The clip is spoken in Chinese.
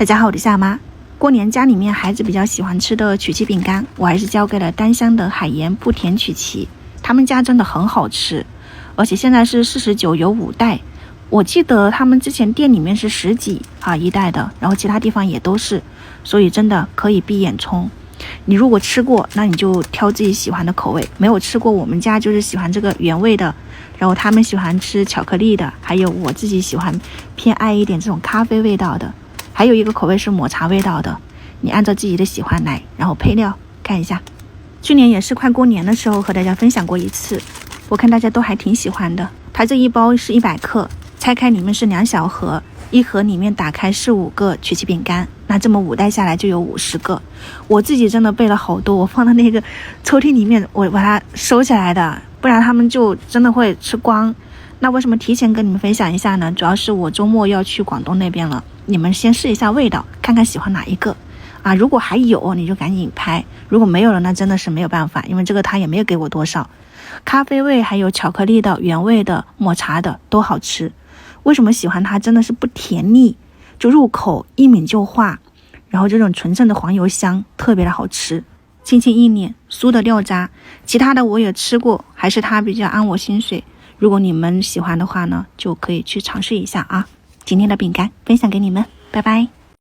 大家好，我是夏妈。过年家里面孩子比较喜欢吃的曲奇饼干，我还是交给了丹香的海盐不甜曲奇，他们家真的很好吃，而且现在是49有5袋，我记得他们之前店里面是10几一袋的，然后其他地方也都是，所以真的可以闭眼冲。你如果吃过，那你就挑自己喜欢的口味，没有吃过，我们家就是喜欢这个原味的，然后他们喜欢吃巧克力的，还有我自己喜欢偏爱一点这种咖啡味道的，还有一个口味是抹茶味道的，你按照自己的喜欢来，然后配料看一下。去年也是快过年的时候和大家分享过一次，我看大家都还挺喜欢的。它这一包是100克，拆开里面是2小盒，一盒里面打开是5个曲奇饼干，那这么5袋下来就有50个。我自己真的备了好多，我放到那个抽屉里面，我把它收起来的，不然他们就真的会吃光。那为什么提前跟你们分享一下呢？主要是我周末要去广东那边了，你们先试一下味道，看看喜欢哪一个如果还有你就赶紧拍，如果没有了那真的是没有办法，因为这个他也没有给我多少。咖啡味还有巧克力的、原味的、抹茶的都好吃。为什么喜欢它？真的是不甜腻，就入口一抿就化，然后这种纯正的黄油香特别的好吃，轻轻一捻酥的料渣。其他的我也吃过，还是它比较安我心水，如果你们喜欢的话呢，就可以去尝试一下啊。今天的饼干分享给你们，拜拜。